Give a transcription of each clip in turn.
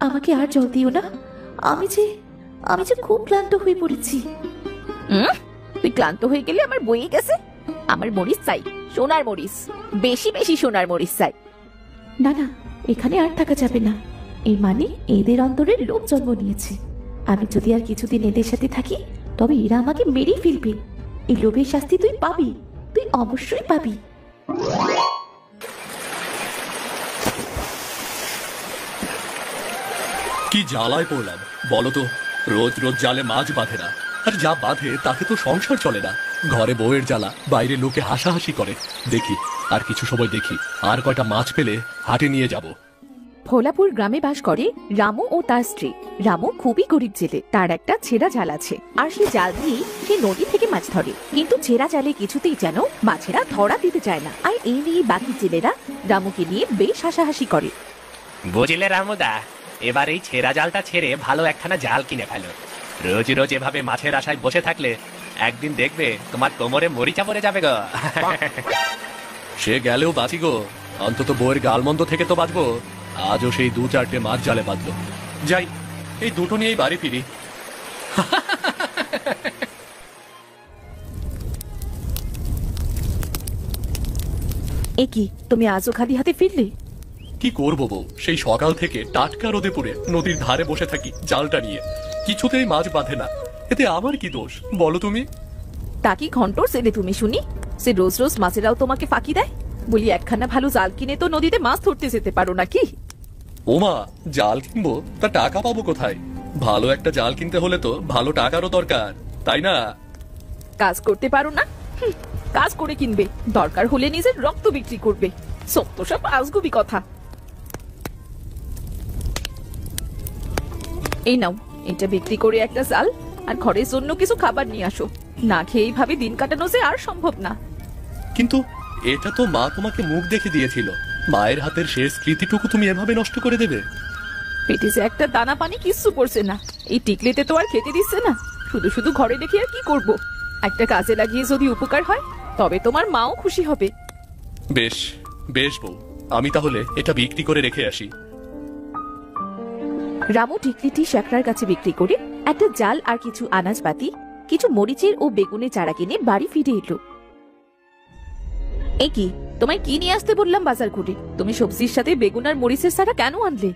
আমাকে আর জল দিও না। আমি যে আমি যে খুব ক্লান্ত হয়ে পড়েছি। তুই ক্লান্ত হয়ে গেলে আমার বয়ে গেছে। আমার মরিচ চাই, সোনার মরিচ, বেশি বেশি সোনার মরিচ চাই। না না, এখানে আর থাকা যাবে না। এই মানে এদের অন্তরে লোভ জন্ম নিয়েছে। আমি যদি আর কিছুদিন এদের সাথে থাকি তবে এরা আমাকে মেরেই ফেলবে। এই লোভের শাস্তি তুই পাবি, তুই অবশ্যই পাবি। কি জ্বালায় পড়লাম বলো তো। রোজ রোজ জালে মাছ বাঁধে না, আর যা বাঁধে তাতে তো সংসার চলে না। ঘরে বউয়ের জ্বালা, বাইরে লোকে হাসাহাসি করে। দেখি আর কিছু সময় দেখি, আর কয়টা মাছ পেলে হাটে নিয়ে যাব। ভোলাপুর গ্রামে বাস করে রামু ও তার স্ত্রী। রামু খুবই গরিব জেলে, তার একটা ছেঁড়া জাল আছে, আর সেই জাল দিয়ে সে নদী থেকে মাছ ধরে। কিন্তু ছেঁড়া জালে কিছুতেই যেন মাছেরা ধরা দিতে চায় না। আর এই নিয়ে বাকি জেলেরা রামুকে নিয়ে বেশ হাসাহাসি করে। বুঝলে রামুদা, এবার এই ছেঁড়া জালটা ছেড়ে ভালো একখানা জাল কিনে ফেলো। রোজ রোজ এভাবে মাছের আশায় বসে থাকলে একদিন দেখবে তোমার কোমরে মরিচা পড়ে যাবে গো। সে গেলেও বাঁচি গো, অন্তত বউয়ের গালমন্দ থেকে তো বাঁচবো। আজও সেই 2-4টে মাছ জালে বাঁধলো। যাই, এই দুটো নিয়েই বাড়ি ফিরি। এ কি, তুমি আজও খালি হাতে ফিরলে? কি করবো বউ, সেই সকাল থেকে টাটকা রোদে পড়ে নদীর ধারে বসে থাকি জালটা নিয়ে। কিছুতেই মাছ বাঁধে না, এতে আমার কি দোষ বলো তুমি? তা কি ঘন্টর ছেলে তুমি শুনি? সে রোজ রোজ মাছেরাও তোমাকে ফাঁকি দেয়? বলি একখানা ভালো জাল কিনে তো নদীতে মাছ ধরতে যেতে পারো নাকি? ওমা, জাল কিনবো তা টাকা পাবো কোথায়? ভালো একটা জাল কিনতে হলে তো ভালো টাকারও দরকার, তাই না? কাজ করতে পারো না? কাজ করে কিনবে, দরকার হলে নিজের রক্ত বিক্রি করবে। সত্য সব আজগুবি কথা। এই নাও, এটা বিক্রি করে একটা জাল আর ঘরের জন্য কিছু খাবার নিয়ে আসো। না খেয়ে এইভাবে দিন কাটানো যে আর সম্ভব না। কিন্তু এটা তো মা তোমাকে মুখ দেখে দিয়েছিল। মায়ের হাতের শেষ স্মৃতিটুকু তুমি এভাবে নষ্ট করে দেবে? পেটে যে একটা দানা পানি কিচ্ছু পড়ছে না, এই টিকলেতে তো আর খেতে দিচ্ছে না। শুধু শুধু ঘরে রেখে আর কি করব? একটা কাজে লাগিয়ে যদি উপকার হয় তবে তোমার মাও খুশি হবে। বেশ বেশ বউ, আমি তাহলে এটা বিক্রি করে রেখে আসি। রামু টিকলিটি শ্যাকরার কাছে বিক্রি করে একটা জাল আর কিছু আনাজপাতি, কিছু মরিচের ও বেগুনের চারা কিনে বাড়ি ফিরে এলো। এই কি, তোমায় কি নিয়ে আসতে বললাম বাজার করে? তুমি সবজির সাথে বেগুন আর মরিচের চারা কেন আনলে?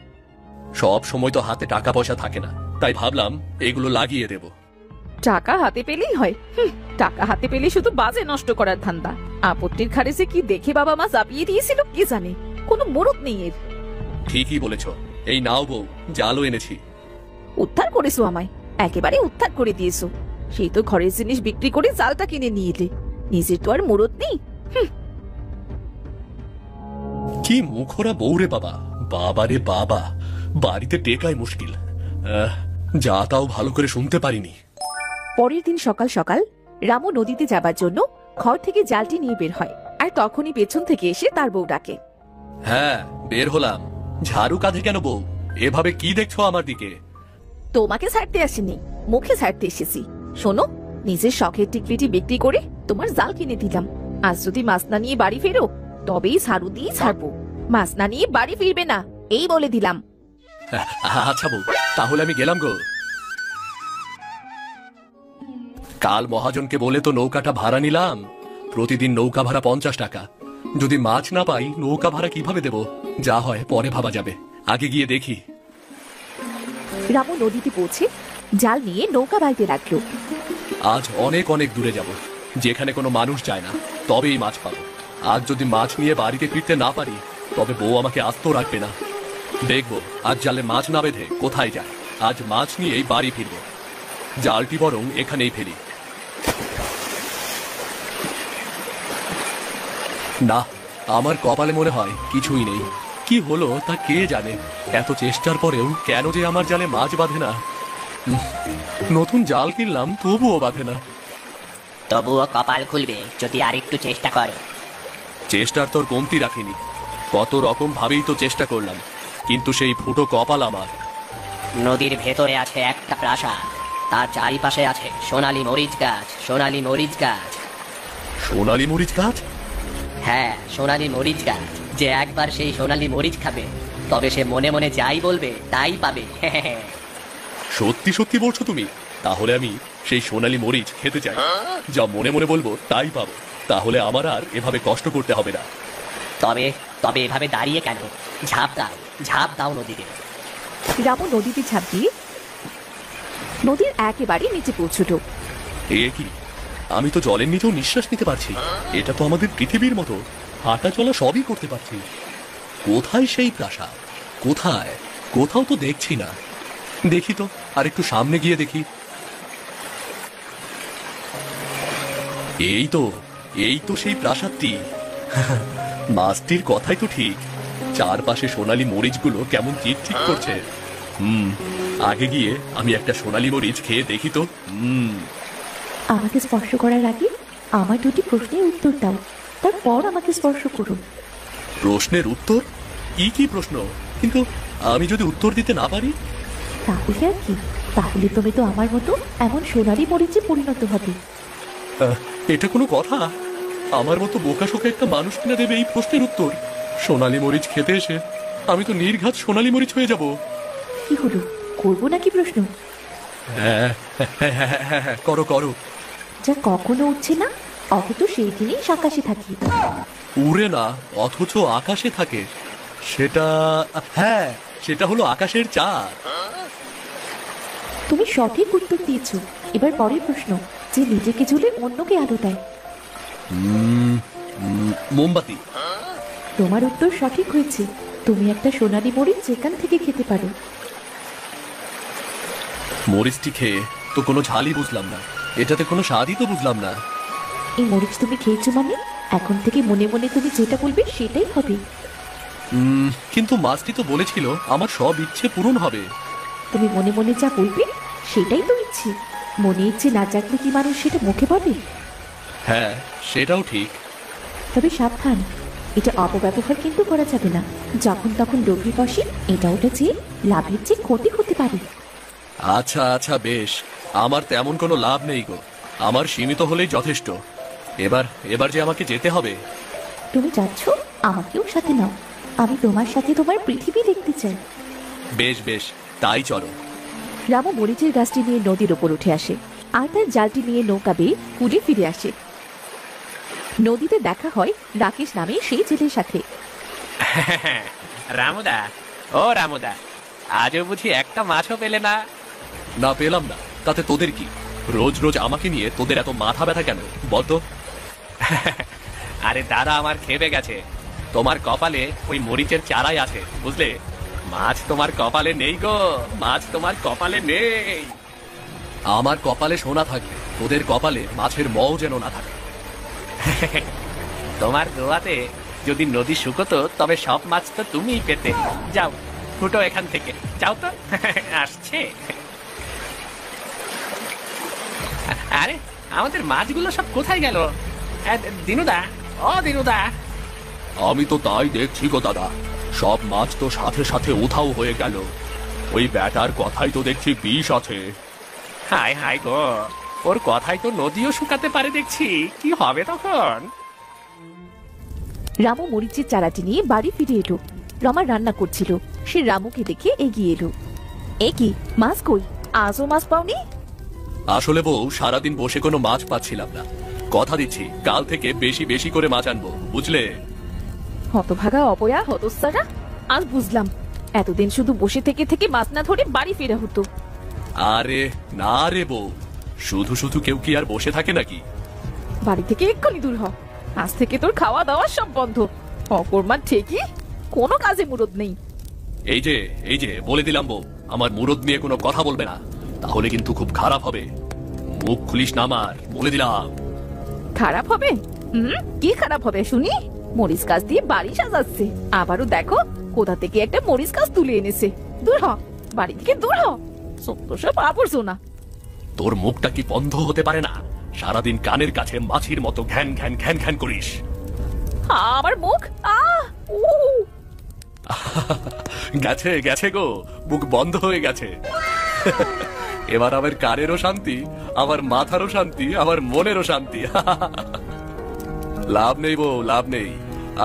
সব সময় তো হাতে টাকা পয়সা থাকে না, তাই ভাবলাম এগুলো লাগিয়ে দেব। টাকা হাতে পেলেই হয়? টাকা হাতে পেলে শুধু বাজে নষ্ট করার ধান্দা। আপত্তির ঘাড়ে যে কি দেখে বাবা মা চাপিয়ে দিয়েছিল কে জানে, কোনো মুরত নেই এর। ঠিকই বলেছ, এই নাও বউ, জালও এনেছি। উদ্ধার করেছো আমায়, একেবারে উদ্ধার করে দিয়েছো। সেই তো ঘরের জিনিস বিক্রি করে জালটা কিনে নিয়ে এলে, নিজের তো আর মুরত নেই। কি মুখরা বউ রে বাবা, বাবারে বাবা, বাড়িতে টেকাই মুশকিল। যা তাও ভালো করে শুনতে পারিনি। পরের দিন সকাল সকাল রামু নদীতে যাবার জন্য ঘর থেকে জালটি নিয়ে বের হয়, আর তখনই পেছন থেকে এসে তার বউ ডাকে। হ্যাঁ, বের হলাম। ঝাড়ু কাঁধে কেন বউ? এভাবে কি দেখছো আমার দিকে? তোমাকে ছাড়তে আসিনি, মুখে ছাড়তে এসেছি। শোনো, নিজের শখের টিকলিটি বিক্রি করে তোমার জাল কিনে দিলাম। আজ যদি মাছ না নিয়ে বাড়ি ফেরো তবেই ঝাড়ু দিয়ে ছাড়বো। মাছ না নিয়ে বাড়ি ফিরবে না, এই বলে দিলাম। আচ্ছা বউ, তাহলে আমি গেলাম গো। কাল মহাজনকে বলে তো নৌকাটা ভাড়া নিলাম। প্রতিদিন নৌকা ভাড়া 50 টাকা। যদি মাছ না পাই নৌকা ভাড়া কিভাবে দেব? যা হয় পরে ভাবা যাবে, আগে গিয়ে দেখি। রামু নদীতে পৌঁছে জাল নিয়ে নৌকা বাইতে রাখলো। আজ অনেক অনেক দূরে যাব, যেখানে কোনো মানুষ যায় না, তবেই মাছ পাবো। আজ যদি মাছ নিয়ে বাড়িতে ফিরতে না পারি তবে বউ আমাকে আস্ত রাখবে না। দেখবো আজ জালে মাছ না বেঁধে কোথায় যায়। আজ মাছ নিয়েই বাড়ি ফিরবো। জালটি বরং এখানেই ফেলি। না, আমার কপালে মনে হয় কিছুই নেই। কি হলো তা কে জানে। এত চেষ্টার পরেও কেন যে আমার জালে মাছ বাঁধে না। নতুন জাল কিনলাম তবুও বাঁধে না। তবুও কপাল খুলবে যদি আর একটু চেষ্টা করো। চেষ্টার তোর কমতি রাখিনি। কত রকম ভাবেই তো চেষ্টা করলাম, কিন্তু সেই ফুটো কপাল আমার। নদীর ভেতরে আছে একটা প্রাসাদ, তার চারিপাশে আছে সোনালী মরিচ গাছ। সোনালী মরিচ গাছ। সোনালী মরিচ গাছ? হ্যাঁ, সোনালী মরিচ গাছ। যে একবার সেই সোনালী মরিচ খাবে তবে সে মনে মনে যাই বলবে তাই পাবে। সত্যি সত্যি বলছো তুমি? তাহলে আমি সেই সোনালী মরিচ খেতে চাই। যা মনে মনে বলবো তাই পাবো। তাহলে আমার আর এভাবে কষ্ট করতে হবে না। তবে তবে এভাবে দাঁড়িয়ে কেন? ঝাঁপ দাও নদীতে। রামু নদীতে ঝাঁপ দিয়ে নদীর একেবারে নিচে পৌঁছলো। এ কি, আমি তো জলের নিচেও নিঃশ্বাস নিতে পারছি। এটা তো আমাদের পৃথিবীর মতো, হাঁটা চলা সবই করতে পারছি। কোথায় সেই প্রাসাদ? কোথায়? কোথাও তো দেখছি না। দেখি তো, আর একটু সামনে গিয়ে দেখি। এই তো সেই প্রাসাদটি। মাছটির কথাই তো ঠিক। চারপাশে সোনালী মরিচগুলো কেমন ঠিক করছে। আগে গিয়ে আমি একটা সোনালী মরিচ খেয়ে দেখি তো। আমাকে স্পর্শ করার আগে আমার দুটি প্রশ্নের উত্তর দাও, তারপর আমাকে স্পর্শ করুন। প্রশ্নের উত্তর? কি প্রশ্ন? কিন্তু আমি যদি উত্তর দিতে না পারি? তাহলে আর কি? তাহলে তুমি তো আমার মতো এমন সোনালী মরিচে পরিণত হবে। এটা কোনো কথা? আমার মতো বোকাশোকা একটা মানুষ কিনা দেবে এই প্রশ্নের উত্তর? সোনালী মরিচ খেতে এসে আমি তো নির্ঘাত সোনালী মরিচ হয়ে যাব। কি হলো, করবো নাকি প্রশ্ন? হ্যাঁ, করো করো। যা কখনো উঠছে না, অথচ সেই দিনই আকাশে থাকি। উড়ে না অথচ আকাশে থাকে, সেটা? হ্যাঁ, সেটা হলো আকাশের চাঁদ। তুমি সঠিক উত্তর দিয়েছো। এবার পরের প্রশ্ন, যে নিজেকে ঝুলে অন্যকে আলো দেয়। মোমবাতি। তোমার উত্তর সঠিক হয়েছে। তুমি একটা সোনালী মরিচ যেখান থেকে খেতে পারো। মরিচটি খেয়ে তো কোনো ঝালই বুঝলাম না, এটাতে কোনো স্বাদই তো বুঝলাম না। এই মরিচ তুমি খেয়েছো মানে এখন থেকে মনে মনে তুমি যেটা বলবে সেটাই হবে। কিন্তু মাছটি তো বলেছিল আমার সব ইচ্ছে পূরণ হবে। তুমি মনে মনে যা বলবে সেটাই তো ইচ্ছে। মনে ইচ্ছে না জাগলে কি মানুষ সেটা মুখে বলে? হ্যাঁ, সেটাও ঠিক। তবে সাবধান, এটা অপব্যবহার কিন্তু করা যাবে না। যখন তখন লোভে বসে এটা ওটা চেয়ে লাভের চেয়ে ক্ষতি হতে পারে। আচ্ছা আচ্ছা, বেশ। আমার তেমন কোনো লাভ নেই গো, আমার সীমিত হলেই যথেষ্ট। এবার যে আমাকে যেতে হবে। তুমি যাচ্ছ, আমাকেও সাথে নাও। আমি তোমার সাথে তোমার পৃথিবী দেখতে চাই। বেশ বেশ, তাই চলো। রামু মরিচের গাছটি নিয়ে নদীর ওপর উঠে আসে আর তার জালটি নিয়ে নৌকা বেয়ে কুড়ে ফিরে আসে। নদীতে দেখা হয় রাকেশ নামে সেই ছেলের সাথে। রামুদা, ও রামুদা, আজও বুঝি একটা মাছও পেলে না? না, পেলাম না, তাতে তোদের কি? রোজ রোজ আমাকে নিয়ে তোদের এত মাথা ব্যথা কেন বলতো? আরে দাদা, আমার খেপে গেছে। তোমার কপালে ওই মরিচের চারাই আছে, বুঝলে? মাছ তোমার কপালে নেই গো, মাছ তোমার কপালে নেই। আমার কপালে সোনা থাকবে, তোদের কপালে মাছের মও যেন না থাকে। তোমার দোয়াতে যদি নদী শুকতো তবে সব মাছ তো তুমিই পেতে। যাও, ফুটো এখান থেকে, যাও তো। আসছে। আরে আমাদের মাছগুলো সব কোথায় গেল? দিনুদা, ও দিনুদা। আমি তো তাই দেখছি গো দাদা, সব মাছ তো সাথে সাথে উধাও হয়ে গেল। ওই ব্যাটার কথাই তো দেখছি বিষ আছে। হায় হায় গো, ওর কথাই তো নদীও শুকাতে পারে দেখছি। কি হবে তখন? রামু মরিচের চারাটি নিয়ে বাড়ি ফিরে এলো। রমা রান্না করছিল, সে রামুকে দেখে এগিয়ে এলো। এ কি, মাছ কই? আজও মাছ পাওনি? আসলে বউ, সারাদিন বসে কোনো মাছ পাচ্ছিলাম না। কথা দিচ্ছি কাল থেকে বেশি বেশি করে মাছ আনবো, বুঝলে? হতভাগা অপয়া হতস্তারা, আজ বুঝলাম এতদিন শুধু বসে থেকে থেকে মাছ না ধরে বাড়ি ফেরা হতো। আরে না রে বউ, শুধু শুধু কেউ কি আর বসে থাকে নাকি? বাড়ি থেকে এক্ষুনি দূর হ। আজ থেকে তোর খাওয়া দাওয়া সব বন্ধ। অকর্মার ঠিকই, কোনো কাজে মুরদ নেই। এই যে বলে দিলাম বউ, আমার মুরদ নিয়ে কোনো কথা বলবে না, তাহলে কিন্তু খুব খারাপ হবে। মুখ খুলিস না আমার, বলে দিলাম। খারাপ হবে? কি খারাপ হবে শুনি? মরিচ গাছ দিয়ে বাড়ি সাজাচ্ছে, আবারও দেখো কোথা থেকে একটা মরিচ গাছ তুলে এনেছে। দূর হ, বাড়ি থেকে দূর হ। সত্য সব আবর্জনা। তোর মুখটা কি বন্ধ হতে পারে না? সারাদিন কানের কাছে মাছির মতো ঘ্যান ঘ্যান ঘ্যান ঘ্যান করিস। আমার মুখ গেছে গেছে গো, মুখ বন্ধ হয়ে গেছে। এবার আমার কানেরও শান্তি, আমার মাথারও শান্তি, আমার মনেরও শান্তি। লাভ নেই বউ, লাভ নেই।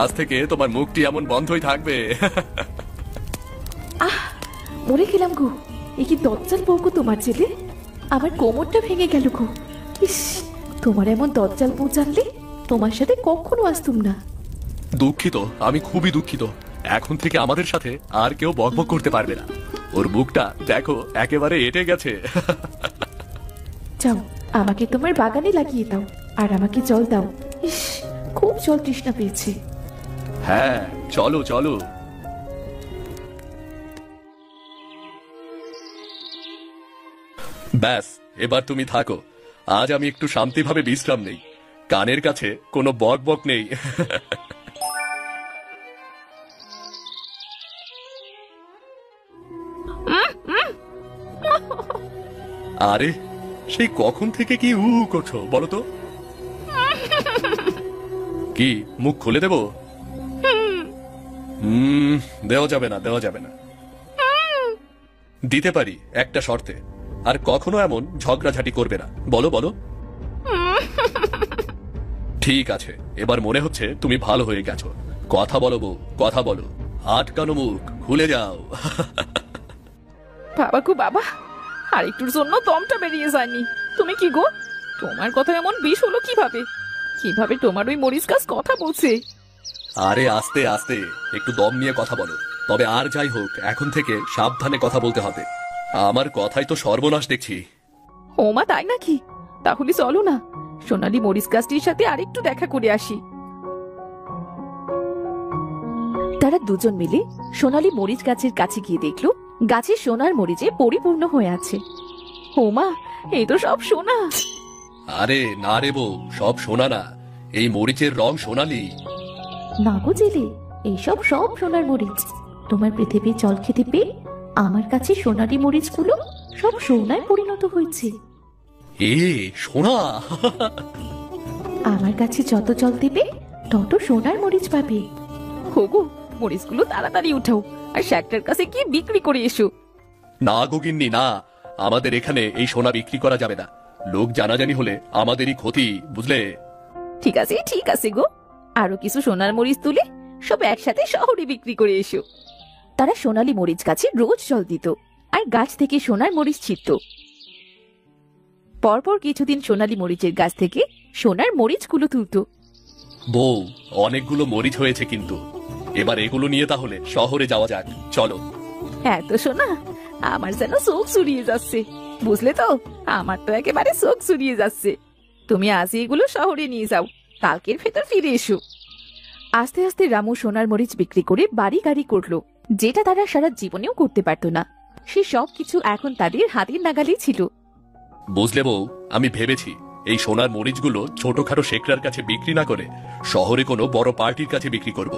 আজ থেকে তোমার মুখটি এমন বন্ধই থাকবে। মরে গেলাম গো। এ কি দজ্জাল বউ গো তোমার ছেলে? আমার কোমরটা ভেঙে গেল গো। ইস, তোমার এমন দজ্জাল বউ জানলে তোমার সাথে কখনো আসতুম না। দুঃখিত, আমি খুবই দুঃখিত। এখন থেকে আমাদের সাথে আর কেউ বকবক করতে পারবে না। ওর মুখটা দেখো একেবারে এঁটে গেছে। যাও, আমাকে তোমার বাগানে লাগিয়ে দাও আর আমাকে জল দাও। ইস, খুব জল তৃষ্ণা পেয়েছে। হ্যাঁ, চলো চলো। ব্যাস, এবার তুমি থাকো। আজ আমি একটু শান্তিভাবে বিশ্রাম নেই। কানের কাছে কোনো বক বক নেই। আরে, সেই কখন থেকে কি করছো বলো তো? কি মুখ খুলে দেবো? দেওয়া যাবে না, দেওয়া যাবে না। দিতে পারি একটা শর্তে। আর কখনো এমন ঝগড়াঝাটি করবে না। বলো বলো। ঠিক আছে, এবার মনে হচ্ছে তুমি ভালো হয়ে গেছো। কথা বলো বউ, কথা বলো। আটকানো মুখ খুলে যাও। বাবা গো বাবা, আর একটুর জন্য দমটা বেরিয়ে যায়নি। তুমি কি গো, তোমার কথা এমন বিষ হলো কিভাবে? কিভাবে তোমার ওই মরিচ গাছ কথা বলছে? আরে আস্তে আস্তে, একটু দম নিয়ে কথা বলো। তবে আর যাই হোক, এখন থেকে সাবধানে কথা বলতে হবে। আমার কথাই তো সর্বনাশ দেখছি। ও মা, তাই নাকি? তাহলে চলো না, সোনালী মরিচ গাছটির সাথে আরেকটু দেখা করে আসি। তারা দুজন মিলে সোনালী মরিচ গাছের কাছে গিয়ে দেখলো গাছে সোনার মরিচে পরিপূর্ণ হয়ে আছে। ও মা, এই তো সব সোনা। আরে না রে বউ, সব সোনা না, এই মরিচের রং সোনালি। না গো জেলে, এইসব সব সোনার মরিচ। তোমার পৃথিবীর জল খেতে পেয়ে আমার কাছে সোনালি মরিচগুলো সব সোনায় পরিণত হয়েছে। এ সোনা! আমার কাছে যত জল দেবে তত সোনার মরিচ পাবে। হোগো, মরিচগুলো তাড়াতাড়ি উঠাও আর শ্যাকটার কাছে কি বিক্রি করে এসো। না গোগিন্নি না, আমাদের এখানে এই সোনা বিক্রি করা যাবে না। লোক জানাজানি হলে আমাদেরই ক্ষতি, বুঝলে? ঠিক আছে গো, আরো কিছু সোনার মরিচ তুলে সব একসাথে শহরে বিক্রি করে এসো। তারা সোনালী মরিচ গাছে রোজ জল দিত আর গাছ থেকে সোনার মরিচ ছিটত। পরপর কিছুদিন সোনালী মরিচের গাছ থেকে সোনার মরিচগুলো তুলত। বউ, অনেকগুলো মরিচ হয়েছে কিন্তু। এবার এগুলো নিয়ে তাহলে শহরে যাওয়া যাক, চলো। এত সোনা, আমার যেন চোখ চুরিয়ে যাচ্ছে। বুঝলে তো, আমার তো একেবারে চোখ চুরিয়ে যাচ্ছে। তুমি আজ এগুলো শহরে নিয়ে যাও, কালকের ভেতর ফিরে এসো। আস্তে আস্তে রামু সোনার মরিচ বিক্রি করে বাড়ি গাড়ি করলো, যেটা তারা সারা জীবনেও করতে পারতো না। সে সব কিছু এখন তাদের হাতের নাগালেই ছিল। বুঝলে বউ, আমি ভেবেছি এই সোনার মরিচগুলো ছোটখাটো শেখরার কাছে বিক্রি না করে শহরে কোনো বড় পার্টির কাছে বিক্রি করব।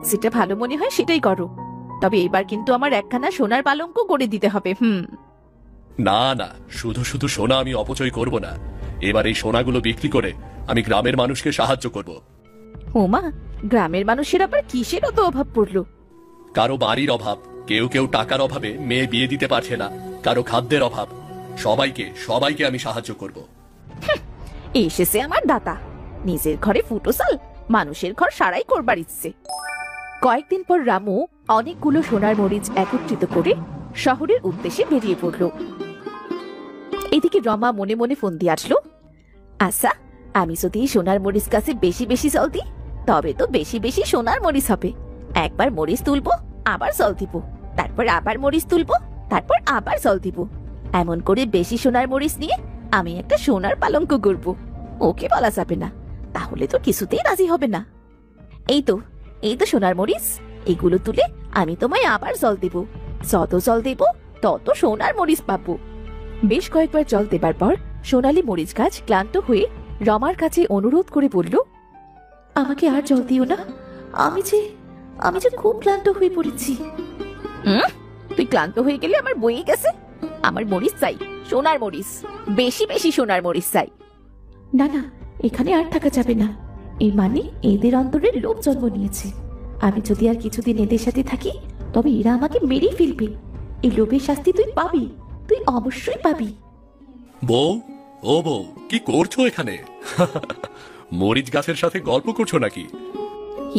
যেটা ভালো মনে হয় সেটাই করো, তবে এবার কিন্তু আমার একখানা সোনার পালঙ্ক করে দিতে হবে। না না, শুধু শুধু সোনা আমি অপচয় করব না। এবার এই সোনাগুলো বিক্রি করে আমি গ্রামের মানুষকে সাহায্য করব। ওমা, গ্রামের মানুষের আবার কিসের অত অভাব পড়লো? কারো বাড়ির অভাব, কেউ কেউ টাকার অভাবে মেয়ে বিয়ে দিতে পারছে না, কারো খাদ্যের অভাব। সবাইকে সবাইকে আমি সাহায্য করব। এসেছে আমার দাতা, নিজের ঘরে ফুটোসাল, মানুষের ঘর সারাই করবার ইচ্ছে। কয়েকদিন পর রামু অনেকগুলো সোনার মরিচ একত্রিত করে শহরের উদ্দেশ্যে বেরিয়ে পড়ল। এদিকে রমা মনে মনে ফোন দিয়ে আসলো, আচ্ছা, আমি যদি সোনার মরিচ গাছে বেশি বেশি জল দিই তবে তো বেশি বেশি সোনার মরিচ হবে। একবার মরিচ তুলবো, আবার জল দিব, তারপর আবার মরিচ তুলবো, তারপর আবার জল দিব। এমন করে বেশি সোনার মরিচ নিয়ে আমি একটা সোনার পালঙ্ক করব। ওকে বলা যাবে না, তাহলে তো কিছুতেই রাজি হবে না। এই তো সোনার মরিচ, এগুলো তুলে আমি তোমায় আবার জল দেব। যত জল দেব তত সোনার মরিচ পাবো। বেশ কয়েকবার জল দেবার পর সোনালী মরিচ গাছ ক্লান্ত হয়ে রমার কাছে অনুরোধ করে বলল, আমাকে আর জল দিও না, আমি যে খুব ক্লান্ত হয়ে পড়েছি। তুই ক্লান্ত হয়ে গেলে আমার বয়ে গেছে। আমার মরিচ চাই, সোনার মরিচ, বেশি বেশি সোনার মরিচ চাই। না না, এখানে আর থাকা যাবে না। এই মানে এদের অন্তরে লোভ জন্ম নিয়েছে। আমি যদি আর কিছুদিন এদের সাথে থাকি তবে এরা আমাকে মেরেই ফেলবে। এই লোভের শাস্তি তুই পাবি, তুই অবশ্যই পাবি। বউ, ও বউ, কি করছো এখানে? মরিচ গাছের সাথে গল্প করছো নাকি?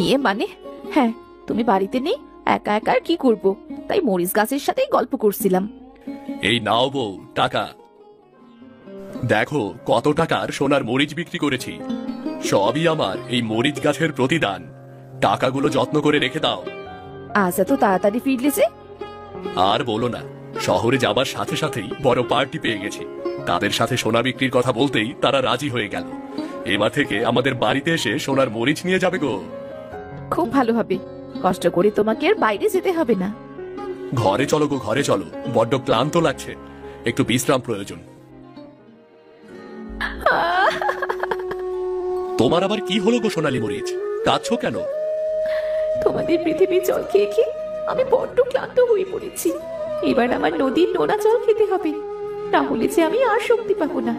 ইয়ে মানে, হ্যাঁ, তুমি বাড়িতে নেই একা একা আর কি করব, তাই মরিচ গাছের সাথেই গল্প করছিলাম। এই নাও বউ টাকা। দেখো কত টাকার সোনার মরিচ বিক্রি করেছি। সবই আমার এই মরিচ গাছের প্রতিদান। টাকাগুলো যত্ন করে রেখে দাও। আজ এত তাড়াতাড়ি ফিরলে যে? আর বলো না, শহরে যাবার সাথে সাথেই বড় পার্টি পেয়ে গেছি। তাদের সাথে সোনা বিক্রির কথা বলতেই তারা রাজি হয়ে গেল। এবার থেকে আমাদের বাড়িতে এসে সোনার মরিচ নিয়ে যাবে গো। খুব ভালো হবে, কষ্ট করে তোমাকে আর বাইরে যেতে হবে না। ঘরে চলো গো, ঘরে চলো, বড্ড ক্লান্ত লাগছে, একটু বিশ্রাম প্রয়োজন। তোমার আবার কি হলো গো সোনালী মরিচ, কাঁদছো কেন? তোমাদের পৃথিবীর জল খেয়ে খেয়ে আমি বড্ড ক্লান্ত হয়ে পড়েছি। এবার আমার নদীর নোনা জল খেতে হবে, না হলে যে আমি আর শক্তি পাবো না।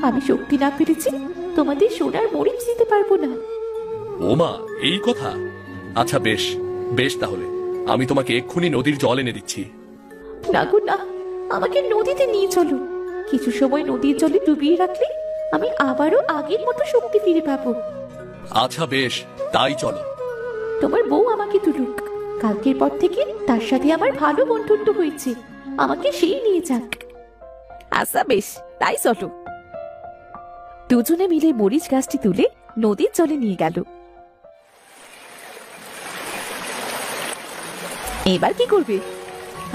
আমি শক্তি না পেরেছি তোমাদের সোনার মরিচ দিতে পারবো না। ওমা, এই কথা। আচ্ছা বেশ বেশ, তাহলে আমি তোমাকে এক্ষুনি নদীর জল এনে দিচ্ছি। না গো না, আমাকে নদীতে নিয়ে চলো। কিছু সময় নদীর জলে ডুবিয়ে রাখলে আমি আবারও আগের মতো শক্তি ফিরে পাবো। আচ্ছা বেশ, তাই চলো। তোমার বউ আমাকে তুলুক, কালকের পর থেকে তার সাথে আমার ভালো বন্ধুত্ব হয়েছে, আমাকে সেই নিয়ে যাক। আচ্ছা বেশ, তাই চলো। দুজনে মিলে মরিচ গাছটি তুলে নদীর জলে নিয়ে গেল। এবার কি করবে?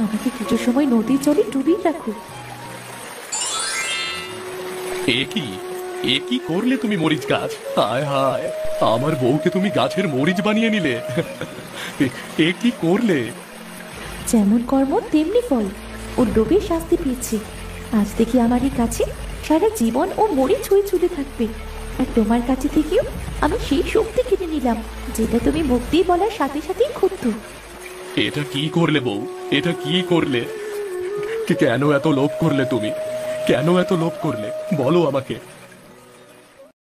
আমাকে কিছু সময় নদীর জলে ডুবিয়ে রাখো। এ কি করলে তুমি মরিচ গাছ? হায় হায়, আমার বউকে তুমি গাছের মরিচ বানিয়ে নিলে। এ কি করলে? যেমন কর্ম তেমনি ফল, ও লোভে শাস্তি পেয়েছে। আজ থেকে আমার এই কাছে সারা জীবন ও মরিচ হয়ে চলে থাকবে। আর তোমার কাছে থেকেও আমি সেই শক্তি কিনে নিলাম, যেটা তুমি মুক্তি বলার সাথে সাথেই খুঁজতো। এটা কি করলে বউ, এটা কি করলে? কেন এত লোভ করলে তুমি? কেন এত লোভ করলে বলো আমাকে।